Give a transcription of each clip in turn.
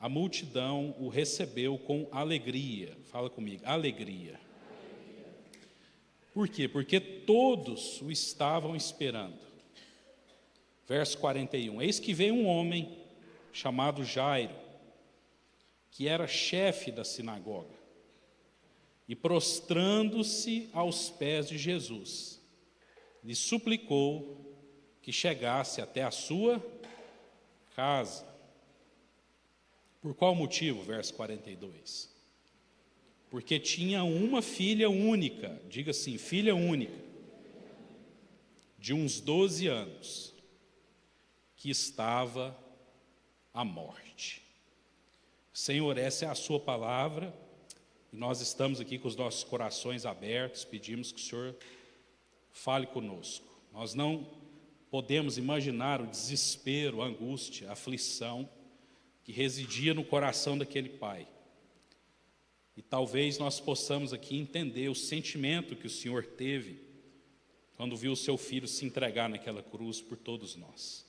a multidão o recebeu com alegria. Fala comigo, alegria. Por quê? Porque todos o estavam esperando. Verso 41. Eis que veio um homem chamado Jairo, que era chefe da sinagoga, e prostrando-se aos pés de Jesus, lhe suplicou que chegasse até a sua casa. Por qual motivo? Verso 42. Porque tinha uma filha única, diga assim, filha única, de uns 12 anos, que estava à morte. Senhor, essa é a sua palavra, e nós estamos aqui com os nossos corações abertos, pedimos que o Senhor fale conosco. Nós não podemos imaginar o desespero, a angústia, a aflição que residia no coração daquele pai. E talvez nós possamos aqui entender o sentimento que o Senhor teve quando viu o seu filho se entregar naquela cruz por todos nós.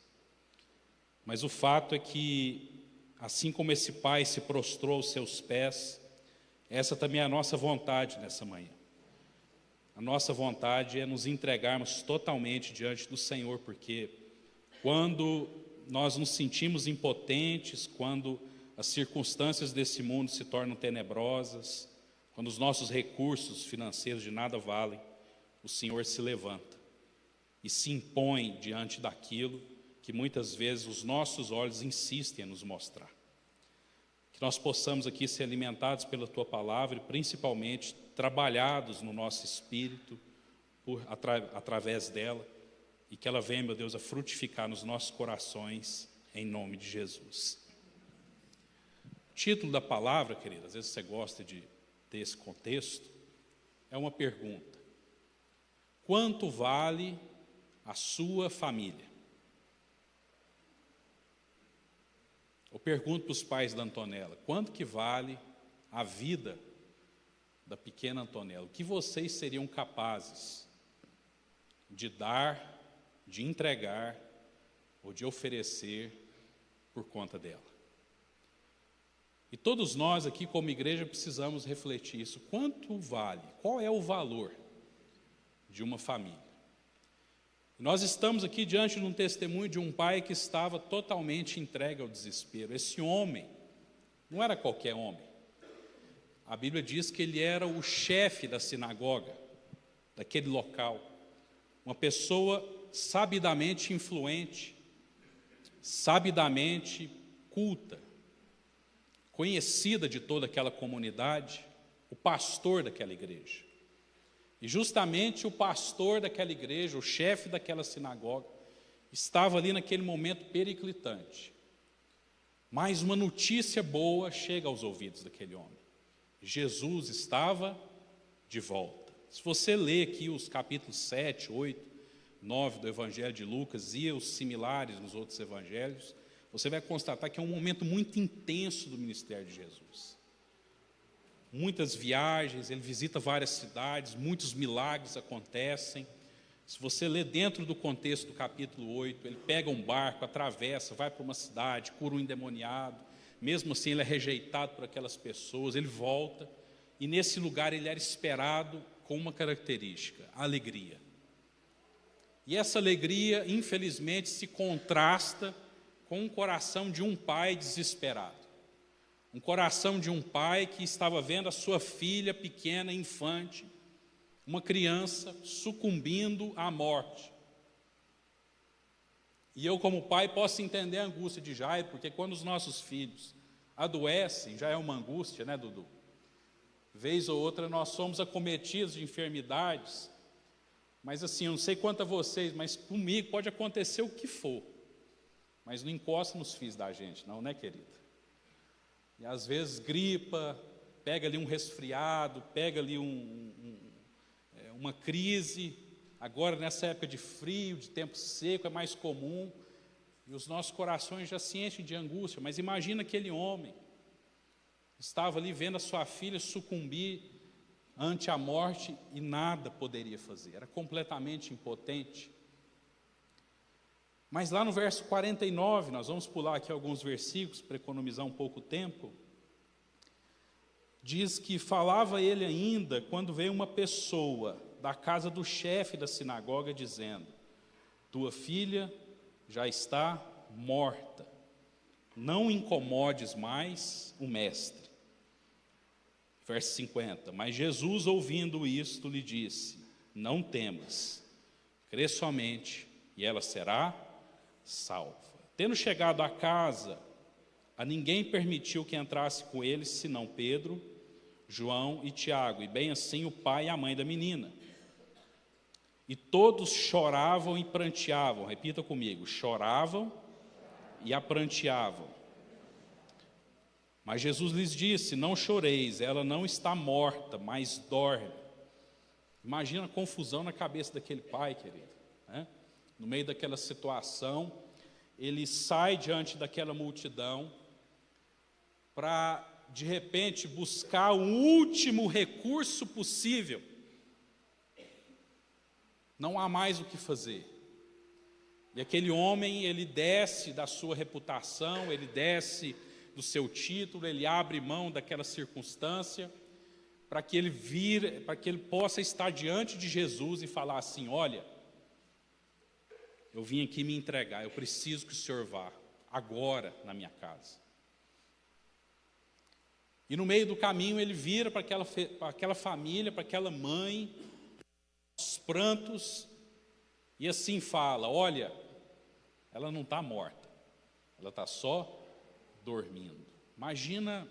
Mas o fato é que, assim como esse pai se prostrou aos seus pés, essa também é a nossa vontade nessa manhã. A nossa vontade é nos entregarmos totalmente diante do Senhor, porque quando nós nos sentimos impotentes, quando as circunstâncias desse mundo se tornam tenebrosas, quando os nossos recursos financeiros de nada valem, o Senhor se levanta e se impõe diante daquilo que muitas vezes os nossos olhos insistem em nos mostrar. Que nós possamos aqui ser alimentados pela Tua Palavra e principalmente trabalhados no nosso espírito através dela, e que ela venha, meu Deus, a frutificar nos nossos corações, em nome de Jesus. O título da palavra, querida, às vezes você gosta de ter esse contexto, é uma pergunta: quanto vale a sua família? Eu pergunto para os pais da Antonella: quanto que vale a vida da pequena Antonella? O que vocês seriam capazes de dar, de entregar ou de oferecer por conta dela? E todos nós aqui como igreja precisamos refletir isso. Quanto vale? Qual é o valor de uma família? Nós estamos aqui diante de um testemunho de um pai que estava totalmente entregue ao desespero. Esse homem não era qualquer homem. A Bíblia diz que ele era o chefe da sinagoga, daquele local. Uma pessoa sabidamente influente, sabidamente culta, conhecida de toda aquela comunidade, o pastor daquela igreja. E justamente o pastor daquela igreja, o chefe daquela sinagoga, estava ali naquele momento periclitante. Mas uma notícia boa chega aos ouvidos daquele homem: Jesus estava de volta. Se você ler aqui os capítulos 7, 8, 9 do Evangelho de Lucas e os similares nos outros evangelhos, você vai constatar que é um momento muito intenso do ministério de Jesus. Muitas viagens, ele visita várias cidades, muitos milagres acontecem. Se você ler dentro do contexto do capítulo 8, ele pega um barco, atravessa, vai para uma cidade, cura um endemoniado. Mesmo assim ele é rejeitado por aquelas pessoas, ele volta, e nesse lugar ele era esperado com uma característica: a alegria. E essa alegria, infelizmente, se contrasta com o coração de um pai desesperado. Um coração de um pai que estava vendo a sua filha pequena, infante, uma criança, sucumbindo à morte. E eu, como pai, posso entender a angústia de Jairo, porque quando os nossos filhos adoecem, já é uma angústia, né, Dudu? Vez ou outra nós somos acometidos de enfermidades, mas assim, eu não sei quanto a vocês, mas comigo pode acontecer o que for, mas não encosta nos filhos da gente, não, né, querida? E às vezes gripa, pega ali um resfriado, pega ali uma crise. Agora nessa época de frio, de tempo seco, é mais comum, e os nossos corações já se enchem de angústia. Mas imagina aquele homem, estava ali vendo a sua filha sucumbir ante a morte e nada poderia fazer, era completamente impotente. Mas lá no verso 49, nós vamos pular aqui alguns versículos para economizar um pouco o tempo. Diz que falava ele ainda quando veio uma pessoa da casa do chefe da sinagoga dizendo: tua filha já está morta, não incomodes mais o mestre. Verso 50, mas Jesus, ouvindo isto, lhe disse: não temas, crê somente, e ela será salva. Tendo chegado à casa, a ninguém permitiu que entrasse com eles, senão Pedro, João e Tiago, e bem assim o pai e a mãe da menina. E todos choravam e pranteavam, repita comigo, choravam e a pranteavam. Mas Jesus lhes disse: não choreis, ela não está morta, mas dorme. Imagina a confusão na cabeça daquele pai, querido, né? No meio daquela situação, ele sai diante daquela multidão para, de repente, buscar o último recurso possível. Não há mais o que fazer. E aquele homem, ele desce da sua reputação, ele desce do seu título, ele abre mão daquela circunstância, para que ele possa estar diante de Jesus e falar assim: olha, eu vim aqui me entregar, eu preciso que o Senhor vá agora na minha casa. E no meio do caminho ele vira para aquela família, para aquela mãe, os prantos, e assim fala: olha, ela não está morta, ela está só dormindo. Imagina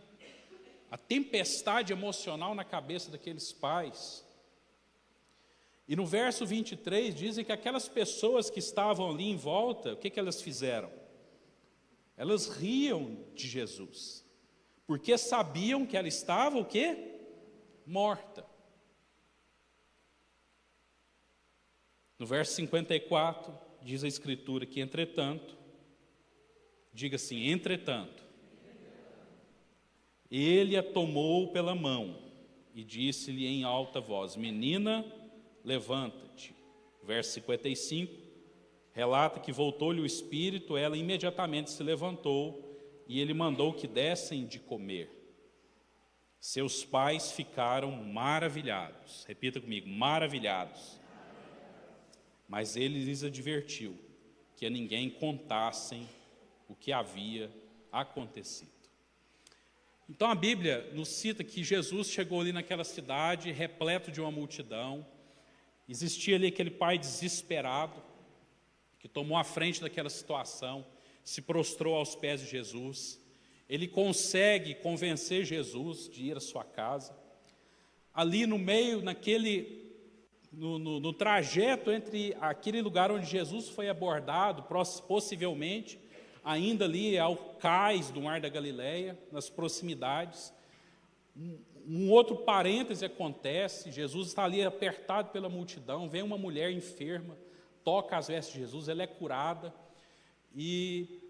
a tempestade emocional na cabeça daqueles pais. E no verso 23 dizem que aquelas pessoas que estavam ali em volta, o que elas fizeram? Elas riam de Jesus, porque sabiam que ela estava o quê? Morta. No verso 54 diz a Escritura que entretanto, diga assim, entretanto, ele a tomou pela mão e disse-lhe em alta voz: menina, levanta-te. Verso 55, relata que voltou-lhe o espírito, ela imediatamente se levantou e ele mandou que dessem de comer. Seus pais ficaram maravilhados. Repita comigo, maravilhados. Mas ele lhes advertiu que a ninguém contassem o que havia acontecido. Então a Bíblia nos cita que Jesus chegou ali naquela cidade, repleto de uma multidão. Existia ali aquele pai desesperado, que tomou a frente daquela situação, se prostrou aos pés de Jesus. Ele consegue convencer Jesus de ir à sua casa. Ali no meio, no trajeto entre aquele lugar onde Jesus foi abordado, possivelmente, ainda ali ao cais do Mar da Galileia, nas proximidades, um outro parêntese acontece. Jesus está ali apertado pela multidão, vem uma mulher enferma, toca as vestes de Jesus, ela é curada, e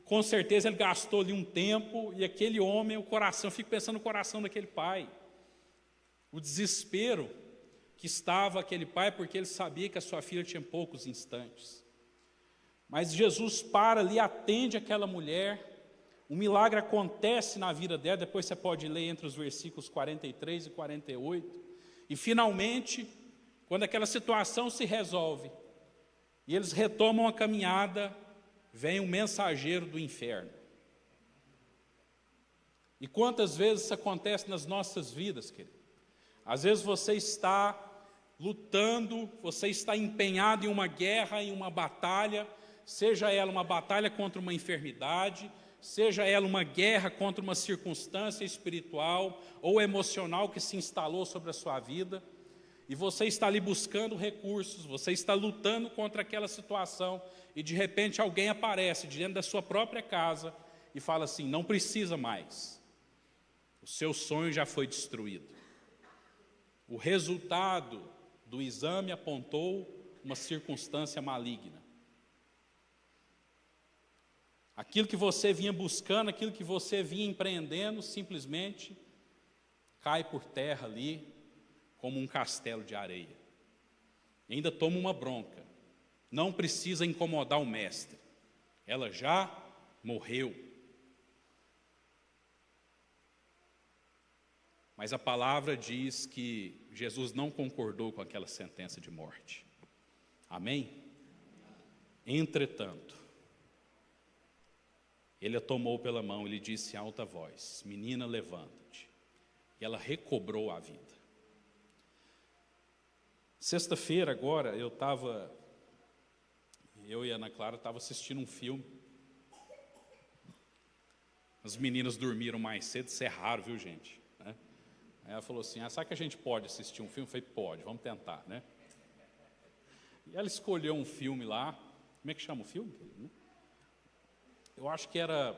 com certeza ele gastou ali um tempo, e aquele homem, eu fico pensando no coração daquele pai, o desespero que estava aquele pai, porque ele sabia que a sua filha tinha poucos instantes. Mas Jesus para ali, atende aquela mulher, um milagre acontece na vida dela, depois você pode ler entre os versículos 43 e 48, e finalmente, quando aquela situação se resolve, e eles retomam a caminhada, vem um mensageiro do inferno. E quantas vezes isso acontece nas nossas vidas, querido? Às vezes você está lutando, você está empenhado em uma guerra, em uma batalha, seja ela uma batalha contra uma enfermidade, seja ela uma guerra contra uma circunstância espiritual ou emocional que se instalou sobre a sua vida, e você está ali buscando recursos, você está lutando contra aquela situação, e de repente alguém aparece dentro da sua própria casa e fala assim: não precisa mais, o seu sonho já foi destruído. O resultado do exame apontou uma circunstância maligna. Aquilo que você vinha buscando, aquilo que você vinha empreendendo, simplesmente cai por terra ali, como um castelo de areia. E ainda toma uma bronca. Não precisa incomodar o mestre. ela já morreu. Mas a palavra diz que Jesus não concordou com aquela sentença de morte. Amém? Entretanto, ele a tomou pela mão e lhe disse em alta voz: menina, levanta-te. E ela recobrou a vida. Sexta-feira agora, eu e a Ana Clara estava assistindo um filme. As meninas dormiram mais cedo, isso é raro, viu, gente? Né? Aí ela falou assim: será que a gente pode assistir um filme? Eu falei: pode, vamos tentar, né? E ela escolheu um filme lá. Como é que chama o filme? Eu acho que era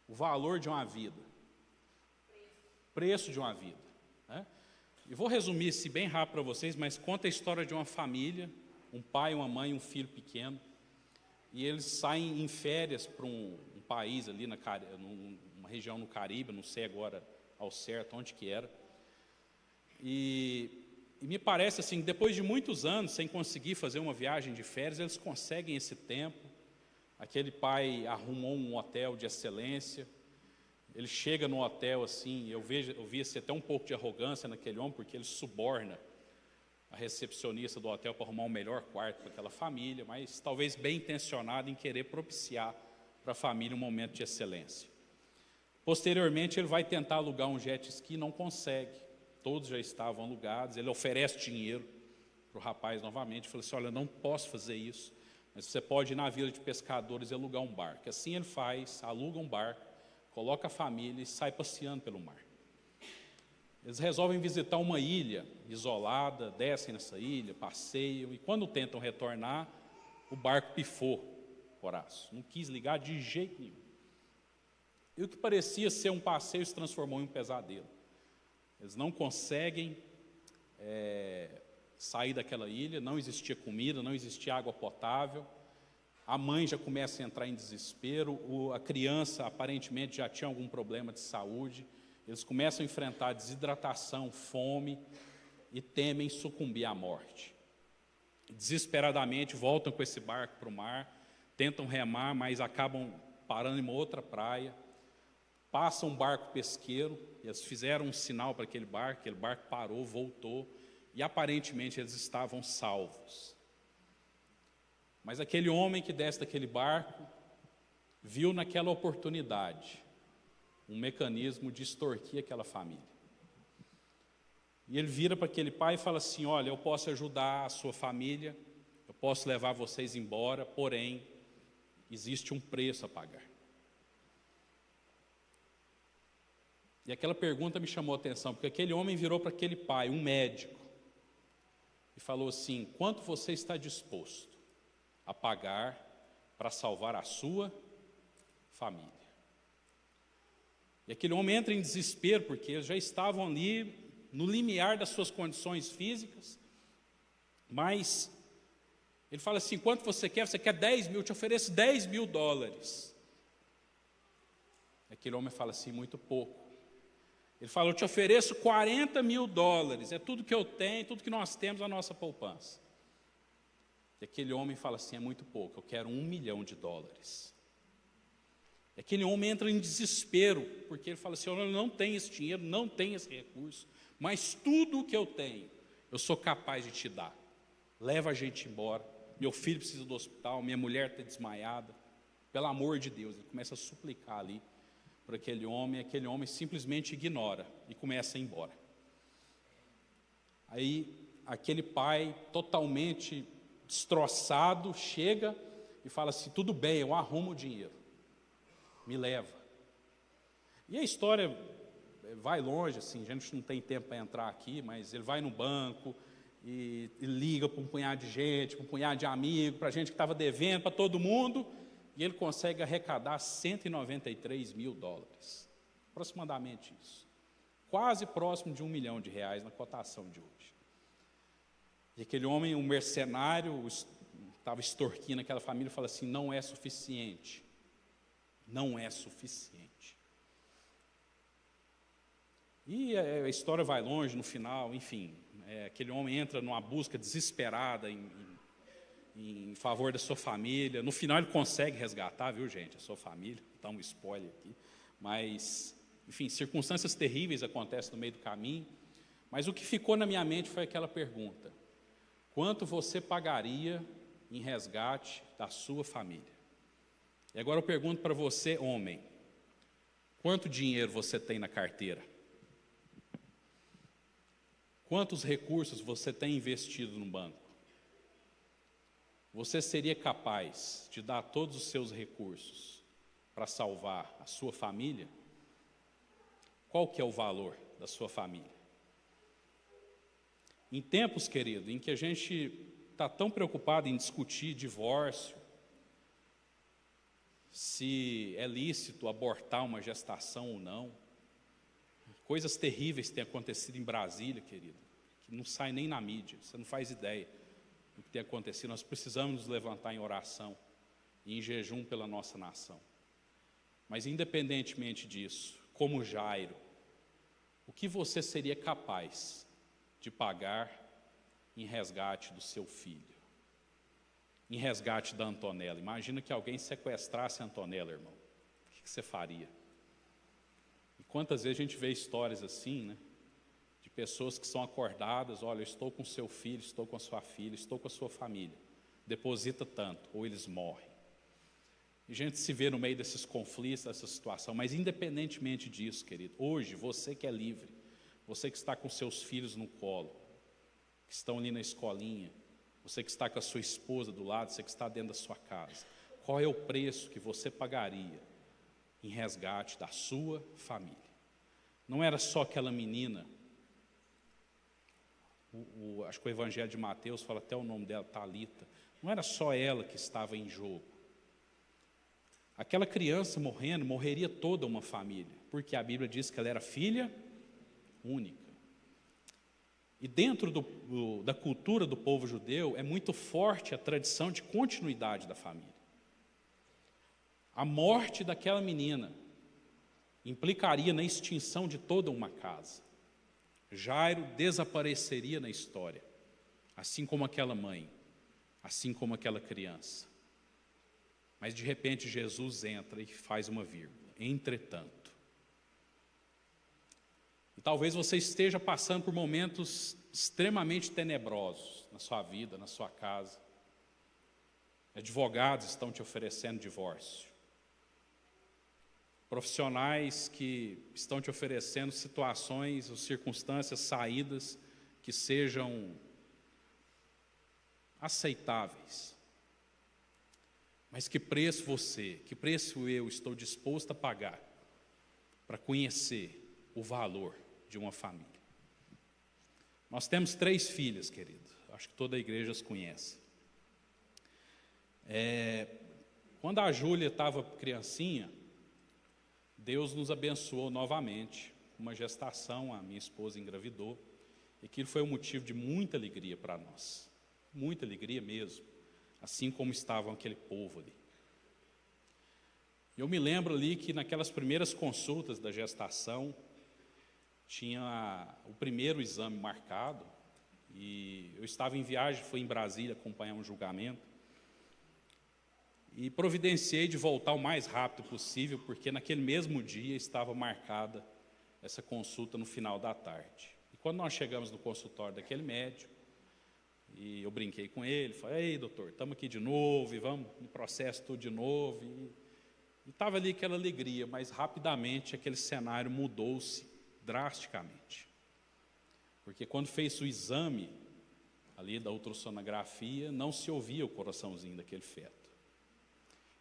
O Valor de uma Vida. Preço de uma Vida. Né? E vou resumir isso bem rápido para vocês, mas conta a história de uma família, um pai, uma mãe, um filho pequeno, e eles saem em férias para um país ali, numa região no Caribe, não sei agora ao certo onde que era, e me parece assim, depois de muitos anos, sem conseguir fazer uma viagem de férias, eles conseguem esse tempo. Aquele pai arrumou um hotel de excelência, ele chega no hotel assim, eu vi assim, até um pouco de arrogância naquele homem, porque ele suborna a recepcionista do hotel para arrumar um melhor quarto para aquela família, mas talvez bem intencionado em querer propiciar para a família um momento de excelência. Posteriormente, ele vai tentar alugar um jet ski, não consegue, todos já estavam alugados, ele oferece dinheiro para o rapaz novamente, fala assim: olha, eu não posso fazer isso, mas você pode ir na vila de pescadores e alugar um barco. Assim ele faz, aluga um barco, coloca a família e sai passeando pelo mar. Eles resolvem visitar uma ilha isolada, descem nessa ilha, passeiam, e quando tentam retornar, o barco pifou, Horácio, não quis ligar de jeito nenhum. E o que parecia ser um passeio se transformou em um pesadelo. Eles não conseguem sair daquela ilha, não existia comida, não existia água potável, a mãe já começa a entrar em desespero, a criança aparentemente já tinha algum problema de saúde, eles começam a enfrentar desidratação, fome e temem sucumbir à morte. Desesperadamente voltam com esse barco para o mar, tentam remar, mas acabam parando em uma outra praia, passa um barco pesqueiro, eles fizeram um sinal para aquele barco parou, voltou, e aparentemente eles estavam salvos. Mas aquele homem que desce daquele barco, viu naquela oportunidade um mecanismo de extorquir aquela família. E ele vira para aquele pai e fala assim: olha, eu posso ajudar a sua família, eu posso levar vocês embora, porém, existe um preço a pagar. E aquela pergunta me chamou a atenção, porque aquele homem virou para aquele pai, um médico, e falou assim: quanto você está disposto a pagar para salvar a sua família? E aquele homem entra em desespero, porque eles já estavam ali no limiar das suas condições físicas, mas ele fala assim: quanto você quer? Você quer 10 mil, eu te ofereço $10.000. Aquele homem fala assim: muito pouco. Ele fala: eu te ofereço $40.000, é tudo que eu tenho, tudo que nós temos, a nossa poupança. E aquele homem fala assim: é muito pouco, eu quero $1 milhão. E aquele homem entra em desespero, porque ele fala assim: eu não tenho esse dinheiro, não tenho esse recurso, mas tudo o que eu tenho, eu sou capaz de te dar. Leva a gente embora, meu filho precisa do hospital, minha mulher está desmaiada, pelo amor de Deus. Ele começa a suplicar ali para aquele homem simplesmente ignora e começa a ir embora. Aí aquele pai, totalmente destroçado, chega e fala assim: tudo bem, eu arrumo o dinheiro, me leva. E a história vai longe, assim, a gente não tem tempo para entrar aqui, mas ele vai no banco e liga para um punhado de gente, para um punhado de amigos, para gente que estava devendo, para todo mundo, e ele consegue arrecadar $193 mil, aproximadamente isso, quase próximo de R$1 milhão na cotação de hoje. E aquele homem, um mercenário, estava extorquindo aquela família, fala assim: não é suficiente, não é suficiente. E a história vai longe no final, enfim, aquele homem entra numa busca desesperada em em favor da sua família. No final ele consegue resgatar, viu, gente, a sua família. Dá um spoiler aqui. Mas, enfim, circunstâncias terríveis acontecem no meio do caminho. Mas o que ficou na minha mente foi aquela pergunta: quanto você pagaria em resgate da sua família? E agora eu pergunto para você, homem, quanto dinheiro você tem na carteira? Quantos recursos você tem investido no banco? Você seria capaz de dar todos os seus recursos para salvar a sua família? Qual que é o valor da sua família? Em tempos, querido, em que a gente está tão preocupado em discutir divórcio, se é lícito abortar uma gestação ou não, coisas terríveis têm acontecido em Brasília, querido, que não sai nem na mídia, você não faz ideia do que tem acontecido. Nós precisamos nos levantar em oração e em jejum pela nossa nação. Mas independentemente disso, como Jairo, o que você seria capaz de pagar em resgate do seu filho? Em resgate da Antonella? Imagina que alguém sequestrasse a Antonella, irmão. O que você faria? E quantas vezes a gente vê histórias assim, né? De pessoas que são acordadas: olha, eu estou com seu filho, estou com a sua filha, estou com a sua família. Deposita tanto, ou eles morrem. E a gente se vê no meio desses conflitos, dessa situação. Mas independentemente disso, querido, hoje, você que é livre, você que está com seus filhos no colo, que estão ali na escolinha, você que está com a sua esposa do lado, você que está dentro da sua casa, qual é o preço que você pagaria em resgate da sua família? Não era só aquela menina, acho que o Evangelho de Mateus fala até o nome dela, Talita, não era só ela que estava em jogo. Aquela criança morrendo, morreria toda uma família, porque a Bíblia diz que ela era filha única. E dentro da cultura do povo judeu, é muito forte a tradição de continuidade da família. A morte daquela menina implicaria na extinção de toda uma casa. Jairo desapareceria na história, assim como aquela mãe, assim como aquela criança. Mas de repente Jesus entra e faz uma vírgula: entretanto. E talvez você esteja passando por momentos extremamente tenebrosos na sua vida, na sua casa. Advogados estão te oferecendo divórcio. Profissionais que estão te oferecendo situações ou circunstâncias, saídas que sejam aceitáveis. Mas que preço que preço eu estou disposto a pagar para conhecer o valor de uma família? Nós temos 3 filhas, querido. Acho que toda a igreja as conhece. Quando a Júlia estava criancinha, Deus nos abençoou novamente. Uma gestação, a minha esposa engravidou. E aquilo foi um motivo de muita alegria para nós. Muita alegria mesmo. Assim como estavam aquele povo ali. Eu me lembro ali que naquelas primeiras consultas da gestação, tinha o primeiro exame marcado, e eu estava em viagem, fui em Brasília acompanhar um julgamento, e providenciei de voltar o mais rápido possível, porque naquele mesmo dia estava marcada essa consulta no final da tarde. E quando nós chegamos no consultório daquele médico, e eu brinquei com ele, falei: ei, doutor, estamos aqui de novo, e vamos no processo tudo de novo. E estava ali aquela alegria, mas rapidamente aquele cenário mudou-se drasticamente. Porque quando fez o exame ali da ultrassonografia, não se ouvia o coraçãozinho daquele feto.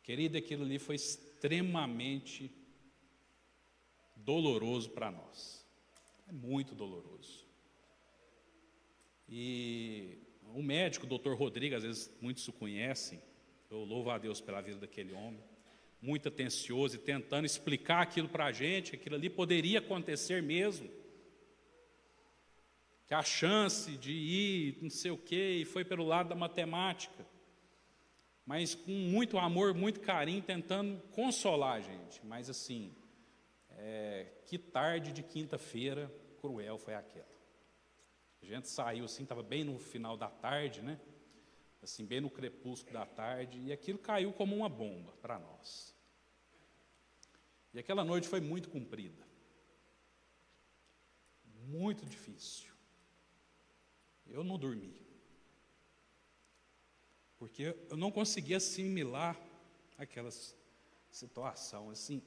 Querido, aquilo ali foi extremamente doloroso para nós. É muito doloroso. E o médico, o Dr. Rodrigo, às vezes muitos o conhecem, eu louvo a Deus pela vida daquele homem, muito atencioso e tentando explicar aquilo para a gente, que aquilo ali poderia acontecer mesmo, que a chance de ir, não sei o quê, e foi pelo lado da matemática, mas com muito amor, muito carinho, tentando consolar a gente. Mas assim, que tarde de quinta-feira cruel foi aquela. A gente saiu assim, estava bem no final da tarde, né? assim, bem no crepúsculo da tarde, e aquilo caiu como uma bomba para nós. E aquela noite foi muito comprida, muito difícil. Eu não dormi, porque eu não conseguia assimilar aquela situação, assim.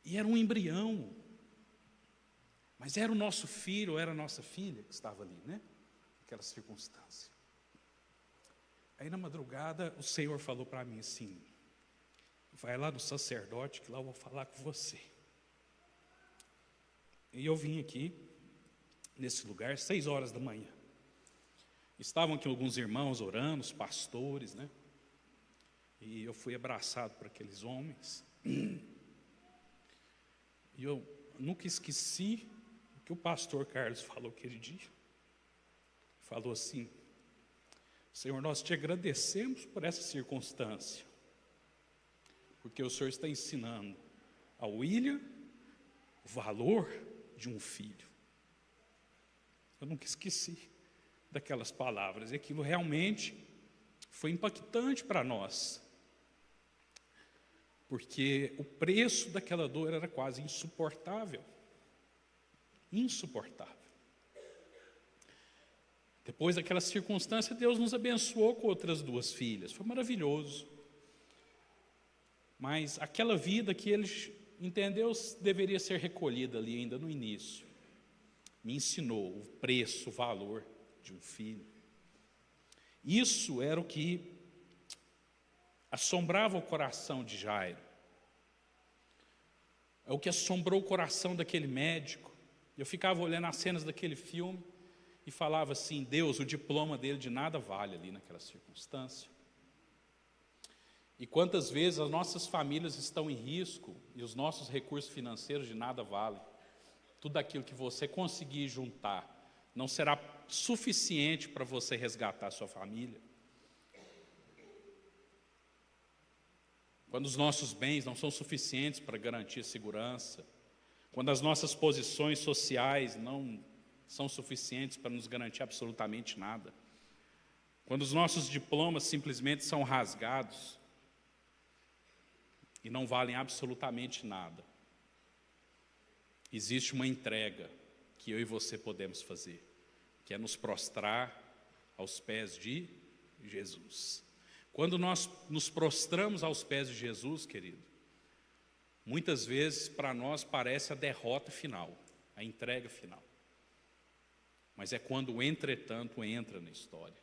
E era um embrião, mas era o nosso filho, ou era a nossa filha que estava ali, né? Aquela circunstância. Aí na madrugada o Senhor falou para mim assim: vai lá no sacerdote que lá eu vou falar com você. E eu vim aqui, nesse lugar, 6 horas da manhã. Estavam aqui alguns irmãos orando, os pastores, né? E eu fui abraçado por aqueles homens. E eu nunca esqueci o que o pastor Carlos falou aquele dia. Falou assim: Senhor, nós te agradecemos por essa circunstância, porque o Senhor está ensinando a William o valor de um filho. Eu nunca esqueci daquelas palavras, e aquilo realmente foi impactante para nós, porque o preço daquela dor era quase insuportável. Insuportável. Depois daquela circunstância, Deus nos abençoou com outras 2 filhas, foi maravilhoso. Mas aquela vida que ele entendeu deveria ser recolhida ali ainda no início, me ensinou o preço, o valor de um filho. Isso era o que assombrava o coração de Jairo. É o que assombrou o coração daquele médico. Eu ficava olhando as cenas daquele filme e falava assim: Deus, o diploma dele de nada vale ali naquela circunstância. E quantas vezes as nossas famílias estão em risco e os nossos recursos financeiros de nada valem. Tudo aquilo que você conseguir juntar não será suficiente para você resgatar a sua família. Quando os nossos bens não são suficientes para garantir segurança, quando as nossas posições sociais não são suficientes para nos garantir absolutamente nada, quando os nossos diplomas simplesmente são rasgados e não valem absolutamente nada, existe uma entrega que eu e você podemos fazer, que é nos prostrar aos pés de Jesus. Quando nós nos prostramos aos pés de Jesus, querido, muitas vezes para nós parece a derrota final, a entrega final. Mas é quando o entretanto entra na história.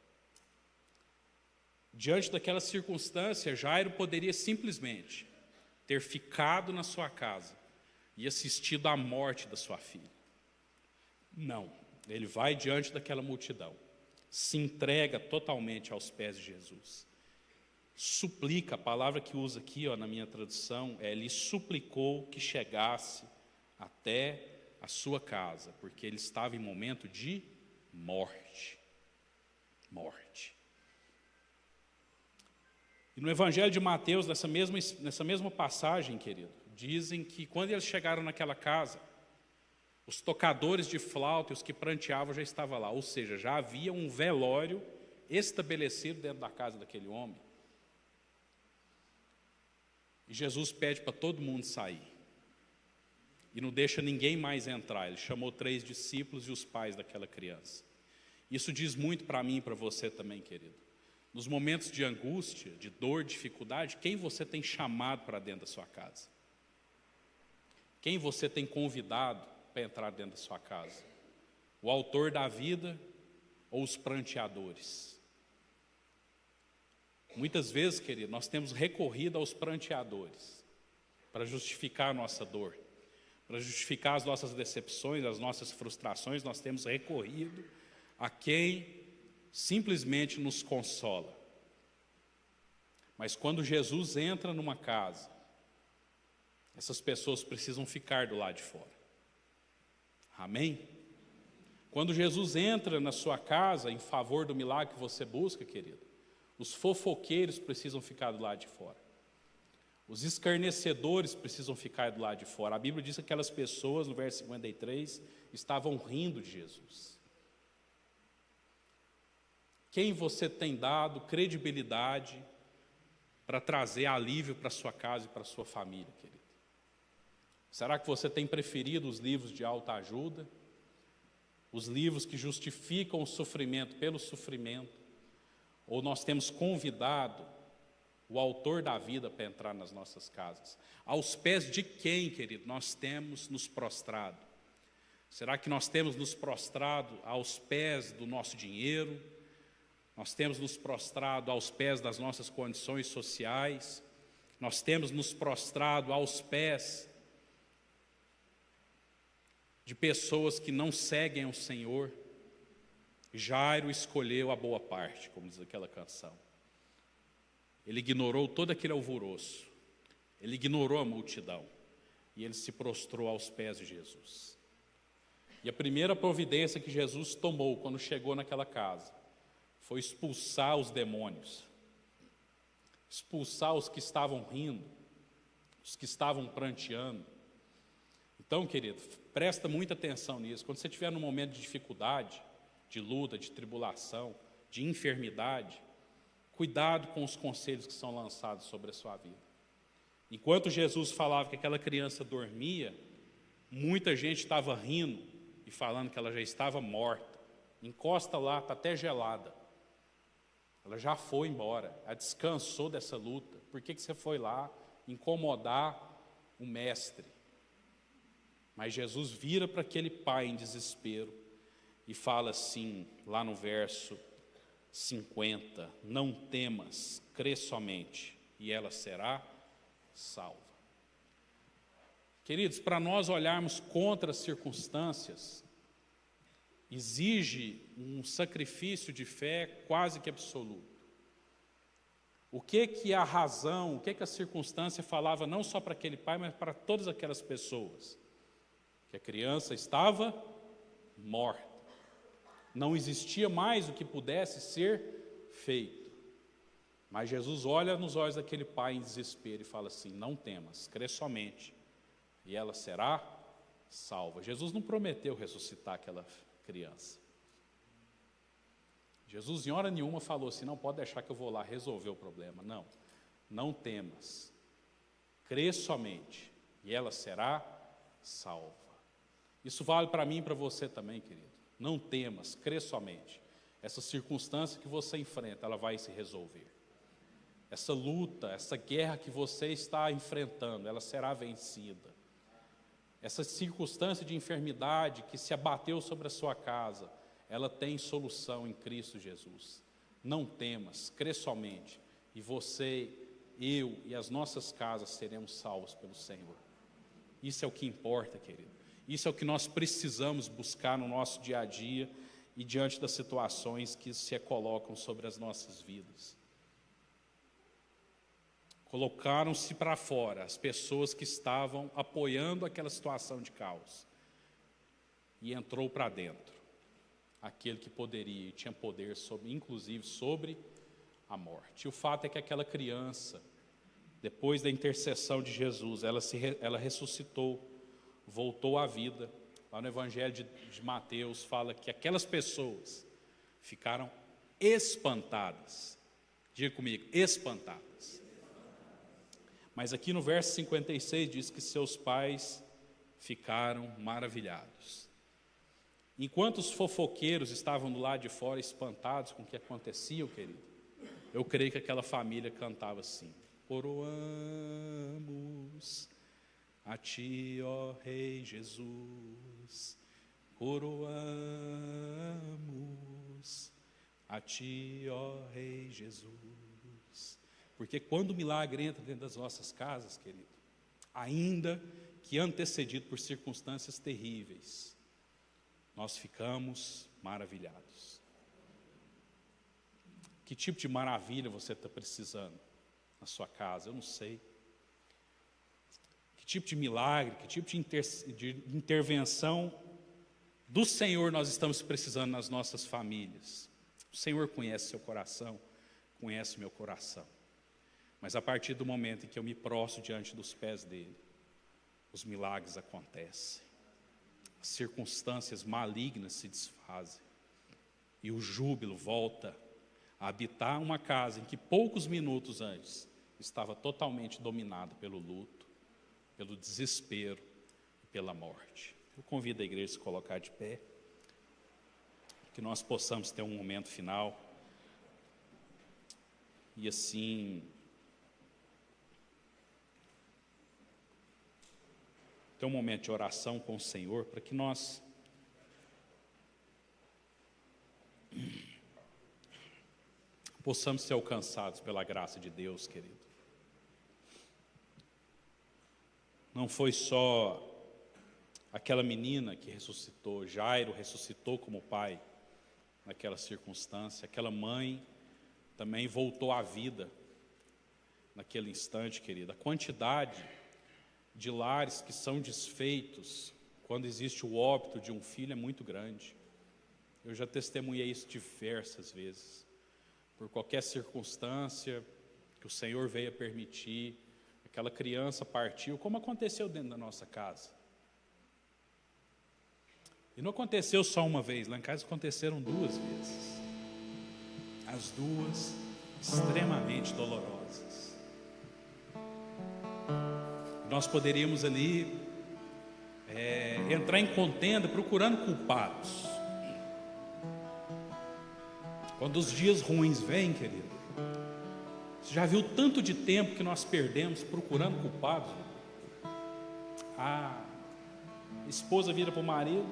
Diante daquela circunstância, Jairo poderia simplesmente ter ficado na sua casa e assistido à morte da sua filha. Não, ele vai diante daquela multidão, se entrega totalmente aos pés de Jesus. Suplica, a palavra que usa aqui, na minha tradução, ele suplicou que chegasse até a sua casa, porque ele estava em momento de morte. Morte. E no Evangelho de Mateus, nessa mesma passagem, querido, dizem que quando eles chegaram naquela casa, os tocadores de flauta e os que pranteavam já estavam lá, ou seja, já havia um velório estabelecido dentro da casa daquele homem. E Jesus pede para todo mundo sair. E não deixa ninguém mais entrar. Ele chamou 3 discípulos e os pais daquela criança. Isso diz muito para mim e para você também, querido. Nos momentos de angústia, de dor, de dificuldade, quem você tem chamado para dentro da sua casa? Quem você tem convidado para entrar dentro da sua casa? O autor da vida ou os pranteadores? Muitas vezes, querido, nós temos recorrido aos pranteadores para justificar a nossa dor, para justificar as nossas decepções, as nossas frustrações. Nós temos recorrido a quem simplesmente nos consola. Mas quando Jesus entra numa casa, essas pessoas precisam ficar do lado de fora. Amém? Quando Jesus entra na sua casa em favor do milagre que você busca, querido, os fofoqueiros precisam ficar do lado de fora. Os escarnecedores precisam ficar do lado de fora. A Bíblia diz que aquelas pessoas, no verso 53, estavam rindo de Jesus. Quem você tem dado credibilidade para trazer alívio para a sua casa e para a sua família, querido? Será que você tem preferido os livros de autoajuda? Os livros que justificam o sofrimento pelo sofrimento? Ou nós temos convidado o autor da vida para entrar nas nossas casas? Aos pés de quem, querido, nós temos nos prostrado? Será que nós temos nos prostrado aos pés do nosso dinheiro? Nós temos nos prostrado aos pés das nossas condições sociais? Nós temos nos prostrado aos pés de pessoas que não seguem o Senhor? Jairo escolheu a boa parte, como diz aquela canção. Ele ignorou todo aquele alvoroço, ele ignorou a multidão, e ele se prostrou aos pés de Jesus. E a primeira providência que Jesus tomou quando chegou naquela casa foi expulsar os demônios, expulsar os que estavam rindo, os que estavam pranteando. Então, querido, presta muita atenção nisso. Quando você estiver num momento de dificuldade, de luta, de tribulação, de enfermidade, cuidado com os conselhos que são lançados sobre a sua vida. Enquanto Jesus falava que aquela criança dormia, muita gente estava rindo e falando que ela já estava morta. Encosta lá, está até gelada. Ela já foi embora, ela descansou dessa luta. Por que você foi lá incomodar o mestre? Mas Jesus vira para aquele pai em desespero e fala assim, lá no verso 50, não temas, crê somente, e ela será salva. Queridos, para nós olharmos contra as circunstâncias, exige um sacrifício de fé quase que absoluto. O que a razão, o que a circunstância falava não só para aquele pai, mas para todas aquelas pessoas? Que a criança estava morta. Não existia mais o que pudesse ser feito. Mas Jesus olha nos olhos daquele pai em desespero e fala assim, não temas, crê somente, e ela será salva. Jesus não prometeu ressuscitar aquela criança. Jesus em hora nenhuma falou assim, não pode deixar que eu vou lá resolver o problema. Não, não temas, crê somente, e ela será salva. Isso vale para mim e para você também, querido. Não temas, crê somente. Essa circunstância que você enfrenta, ela vai se resolver. Essa luta, essa guerra que você está enfrentando, ela será vencida. Essa circunstância de enfermidade que se abateu sobre a sua casa, ela tem solução em Cristo Jesus. Não temas, crê somente, e você, eu e as nossas casas seremos salvos pelo Senhor. Isso é o que importa, querido. Isso é o que nós precisamos buscar no nosso dia a dia e diante das situações que se colocam sobre as nossas vidas. Colocaram-se para fora as pessoas que estavam apoiando aquela situação de caos. E entrou para dentro aquele que poderia e tinha poder, inclusive sobre a morte. E o fato é que aquela criança, depois da intercessão de Jesus, ela ressuscitou, voltou à vida. Lá no Evangelho de Mateus fala que aquelas pessoas ficaram espantadas. Diga comigo, espantadas. Mas aqui no verso 56 diz que seus pais ficaram maravilhados. Enquanto os fofoqueiros estavam do lado de fora espantados com o que acontecia, querido, eu creio que aquela família cantava assim: coroamos a ti, ó Rei Jesus, coroamos a ti, ó Rei Jesus. Porque quando o milagre entra dentro das nossas casas, querido, ainda que antecedido por circunstâncias terríveis, nós ficamos maravilhados. Que tipo de maravilha você está precisando na sua casa? Eu não sei. Que tipo de milagre, que tipo de intervenção do Senhor nós estamos precisando nas nossas famílias? O Senhor conhece seu coração, conhece meu coração. Mas a partir do momento em que eu me prostro diante dos pés dele, os milagres acontecem. As circunstâncias malignas se desfazem. E o júbilo volta a habitar uma casa em que poucos minutos antes estava totalmente dominada pelo luto, pelo desespero e pela morte. Eu convido a igreja a se colocar de pé, que nós possamos ter um momento final e assim ter um momento de oração com o Senhor, para que nós possamos ser alcançados pela graça de Deus, querido. Não foi só aquela menina que ressuscitou, Jairo ressuscitou como pai naquela circunstância, aquela mãe também voltou à vida naquele instante, querida. A quantidade de lares que são desfeitos quando existe o óbito de um filho é muito grande. Eu já testemunhei isso diversas vezes. Por qualquer circunstância que o Senhor veio a permitir, aquela criança partiu, como aconteceu dentro da nossa casa. E não aconteceu só uma vez, lá em casa aconteceram 2 vezes. As 2 extremamente dolorosas. Nós poderíamos ali entrar em contenda procurando culpados. Quando os dias ruins vêm, querido, você já viu tanto de tempo que nós perdemos procurando culpados? A esposa vira para o marido: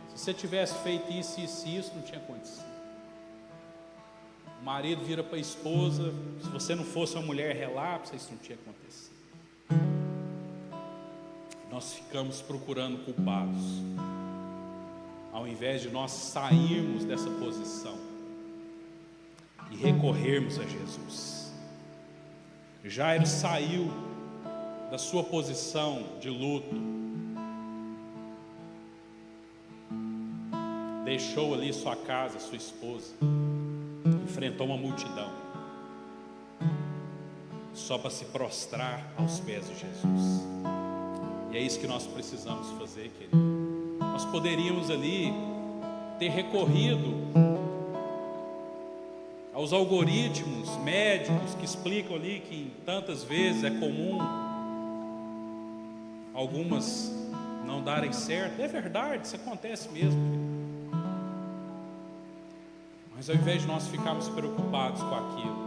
se você tivesse feito isso, isso e isso, não tinha acontecido. O marido vira para a esposa: se você não fosse uma mulher relapsa, isso não tinha acontecido. Nós ficamos procurando culpados, ao invés de nós sairmos dessa posição e recorrermos a Jesus. Jairo saiu da sua posição de luto, deixou ali sua casa, sua esposa, enfrentou uma multidão, só para se prostrar aos pés de Jesus. E é isso que nós precisamos fazer, querido. Nós poderíamos ali ter recorrido aos algoritmos médicos que explicam ali que tantas vezes é comum algumas não darem certo. É verdade, isso acontece mesmo, querido. Mas ao invés de nós ficarmos preocupados com aquilo,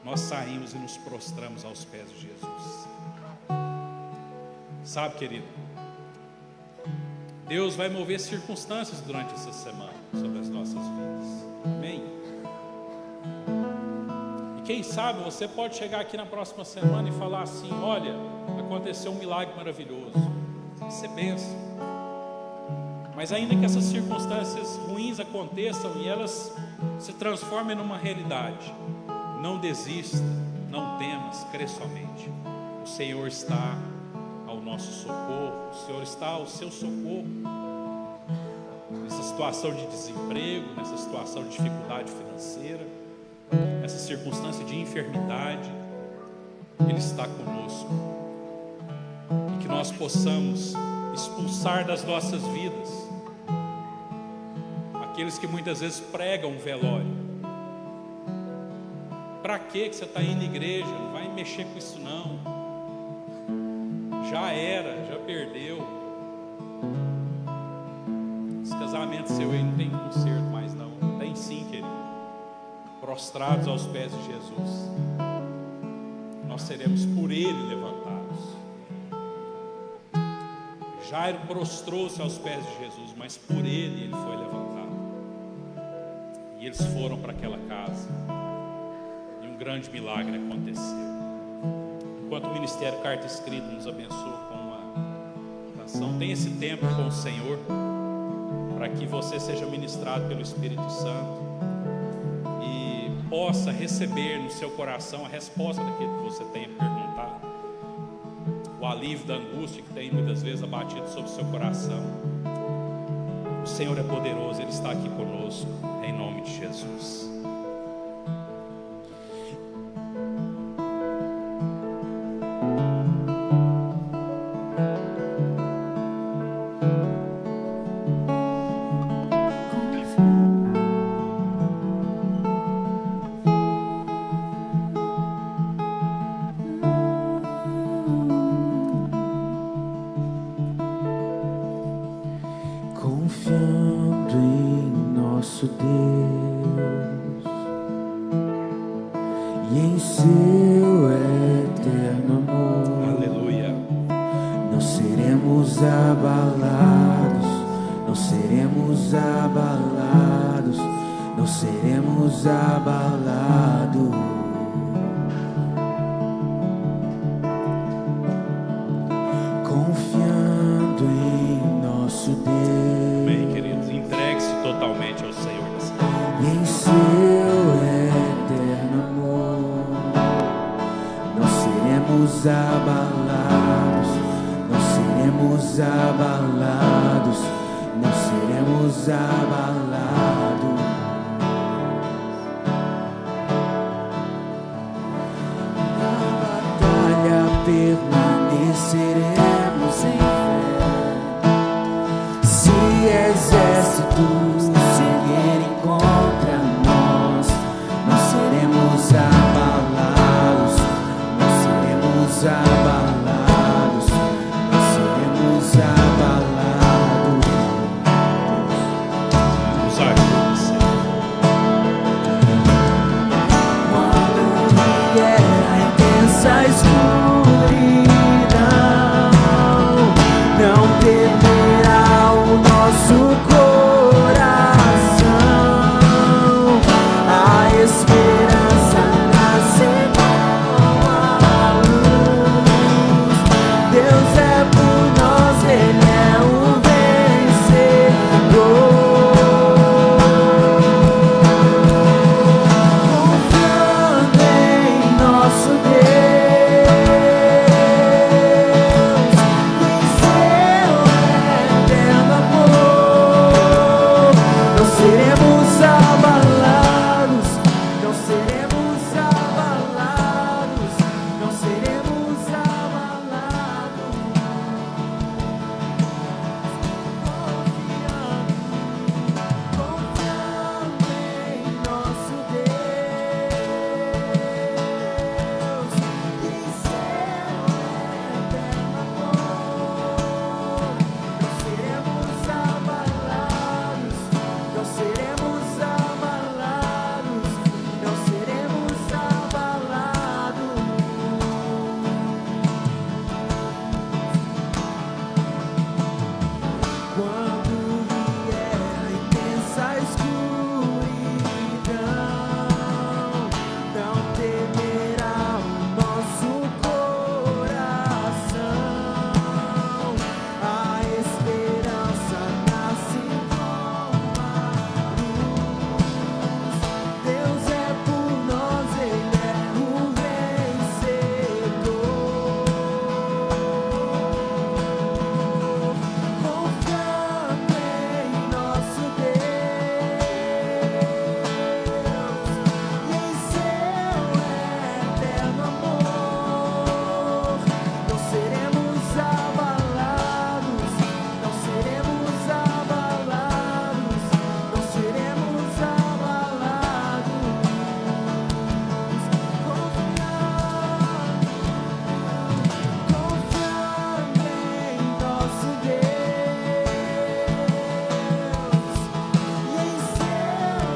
nós saímos e nos prostramos aos pés de Jesus. Sabe, querido, Deus vai mover circunstâncias durante essa semana sobre as nossas vidas. Amém? E quem sabe você pode chegar aqui na próxima semana e falar assim: olha, aconteceu um milagre maravilhoso. Isso é bênção. Mas ainda que essas circunstâncias ruins aconteçam e elas se transformem numa realidade, não desista, não temas, crê somente. O Senhor está ao nosso socorro, o Senhor está ao seu socorro. Nessa situação de desemprego, nessa situação de dificuldade financeira, nessa circunstância de enfermidade, Ele está conosco. E que nós possamos expulsar das nossas vidas aqueles que muitas vezes pregam o velório. Para que você está indo à igreja? Não vai mexer com isso não. Já era, já perdeu. Esse casamento seu aí não tem conserto mais não. Tem sim, querido. Prostrados aos pés de Jesus, nós seremos por Ele levantados. Jairo prostrou-se aos pés de Jesus, mas por ele foi levantado. E eles foram para aquela casa. Um grande milagre aconteceu. Enquanto o Ministério Carta Escrita nos abençoa com uma canção, tem esse tempo com o Senhor, para que você seja ministrado pelo Espírito Santo e possa receber no seu coração a resposta daquilo que você tem a perguntar, o alívio da angústia que tem muitas vezes abatido sobre o seu coração. O Senhor é poderoso, Ele está aqui conosco, em nome de Jesus. Com não seremos abalados. Confiando em nosso Deus. Bem, queridos, entregue-se totalmente ao Senhor nessa noite. E em seu eterno amor, não seremos abalados, não seremos abalados, não seremos abalados. Na batalha permaneceremos em fé. Se exércitos seguirem contra nós, não seremos abalados, não seremos abalados, não seremos abalados. Nos ajude, Senhor. Quando vier a intensa escuridão, não temerá o nosso coração. A esperança nasce como a luz. Deus é por nós, Ele é o vencedor. Confiando em nosso Deus, em seu eterno amor, não seremos abalados, não seremos abalados, não seremos abalados. Confiando em nosso Deus, em seu eterno amor, não seremos abalados, não seremos abalados, não seremos abalados. Quando vier a intensa escuridão, não temerá o nosso coração. A esperança nasce como a luz. Deus é por nós, Ele é o vencedor. Confiando em nosso Deus, e em seu eterno amor, não seremos abalados, não seremos abalados, não seremos abalados. Confiando em nosso Deus, e em seu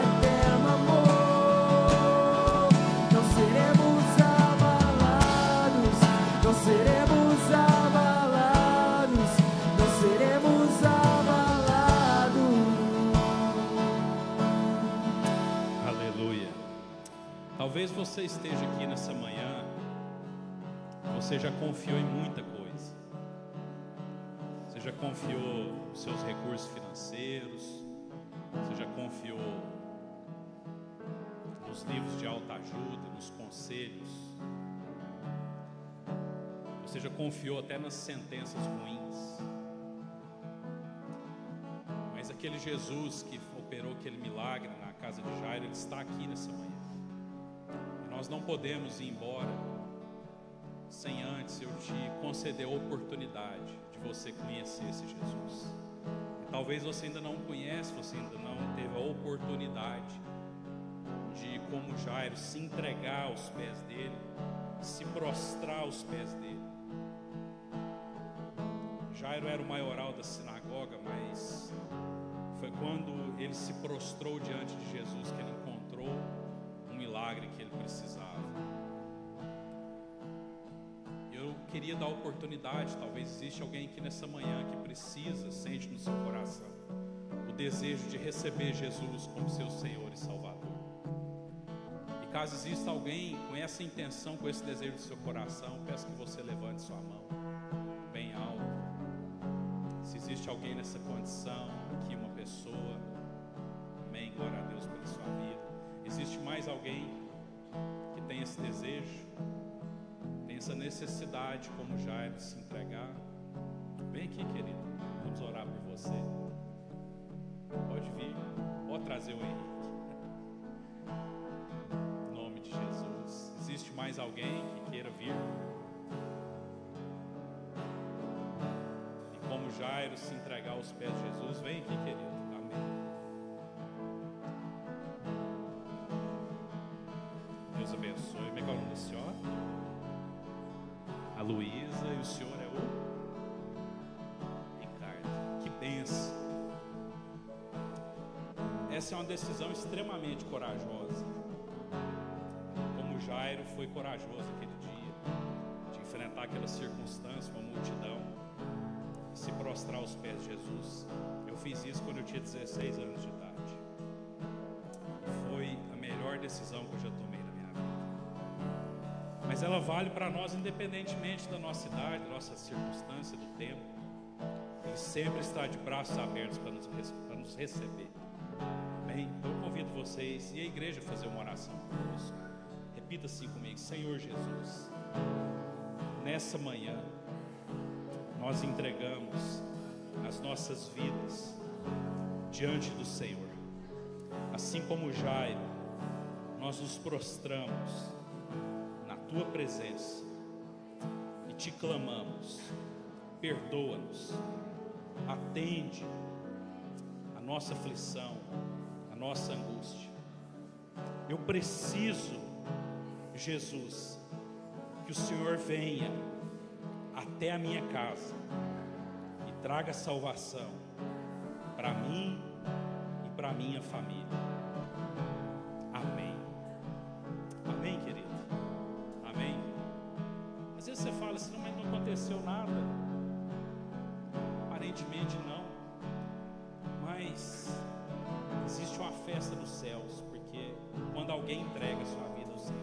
eterno amor, não seremos abalados, não seremos abalados, não seremos abalados. Aleluia. Talvez você esteja aqui nessa manhã, você já confiou em muita coisa. Você já confiou nos seus recursos financeiros, você já confiou nos livros de autoajuda, nos conselhos. Você já confiou até nas sentenças ruins. Mas aquele Jesus que operou aquele milagre na casa de Jairo, Ele está aqui nessa manhã. E nós não podemos ir embora sem antes eu te conceder a oportunidade de você conhecer esse Jesus. E talvez você ainda não conhece, você ainda não teve a oportunidade de, como Jairo, se entregar aos pés dele, se prostrar aos pés dele. Jairo era o maioral da sinagoga, mas foi quando ele se prostrou diante de Jesus que ele encontrou um milagre que ele precisava. Eu queria dar oportunidade, talvez existe alguém aqui nessa manhã que precisa, sente no seu coração, o desejo de receber Jesus como seu Senhor e Salvador. E caso exista alguém com essa intenção, com esse desejo no seu coração, peço que você levante sua mão bem alto. Se existe alguém nessa condição, aqui uma pessoa, amém, glória a Deus pela sua vida. Existe mais alguém que tem esse desejo, tem essa necessidade como Jairo de se entregar? Vem aqui, querido, vamos orar por você. Pode vir, pode trazer o Henrique. Em nome de Jesus. Existe mais alguém que queira vir? E como Jairo se entregar aos pés de Jesus, vem aqui, querido. Amém. Deus abençoe. Como é que é o nome da senhora? A Luísa. E o senhor é o Ricardo. Que bênção. Essa é uma decisão extremamente corajosa. Como Jairo foi corajoso aquele dia, de enfrentar aquela circunstância, uma multidão, e se prostrar aos pés de Jesus. Eu fiz isso quando eu tinha 16 anos de idade. Foi a melhor decisão que eu já tomei na minha vida. Mas ela vale para nós independentemente da nossa idade, da nossa circunstância, do tempo. Ele sempre está de braços abertos para nos receber. Bem, então eu convido vocês e a igreja a fazer uma oração conosco. Repita assim comigo: Senhor Jesus, nessa manhã nós entregamos as nossas vidas diante do Senhor. Assim como Jairo, nós nos prostramos na tua presença e te clamamos: perdoa-nos, atende a nossa aflição, a nossa angústia. Eu preciso, Jesus, que o Senhor venha até a minha casa e traga salvação para mim e para a minha família. Amém. Amém, querido? Amém? Às vezes você fala assim: mas não aconteceu nada. Aparentemente não. Mas existe uma festa nos céus, porque quando alguém entrega a sua vida ao Senhor,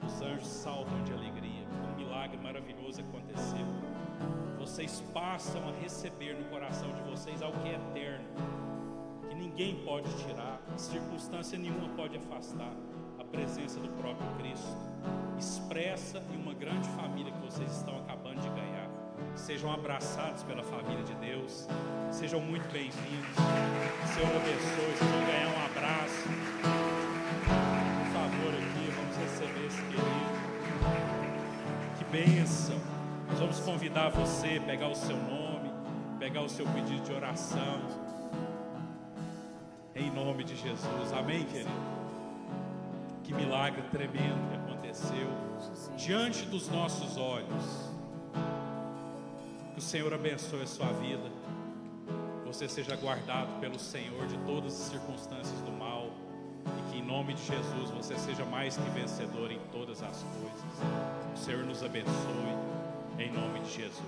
os anjos saltam de alegria. Um milagre maravilhoso aconteceu. Vocês passam a receber no coração de vocês algo que é eterno, que ninguém pode tirar, circunstância nenhuma pode afastar a presença do próprio Cristo, expressa em uma grande família que vocês estão acabando de ganhar. Sejam abraçados pela família de Deus, sejam muito bem-vindos. Senhor abençoe, vocês vão ganhar um abraço. Por favor, aqui, vamos receber esse querido. Que bênção. Nós vamos convidar você a pegar o seu nome, pegar o seu pedido de oração, em nome de Jesus. Amém, querido? Que milagre tremendo que aconteceu diante dos nossos olhos. Que o Senhor abençoe a sua vida, você seja guardado pelo Senhor de todas as circunstâncias do mal, e que em nome de Jesus você seja mais que vencedor em todas as coisas. O Senhor nos abençoe, em nome de Jesus.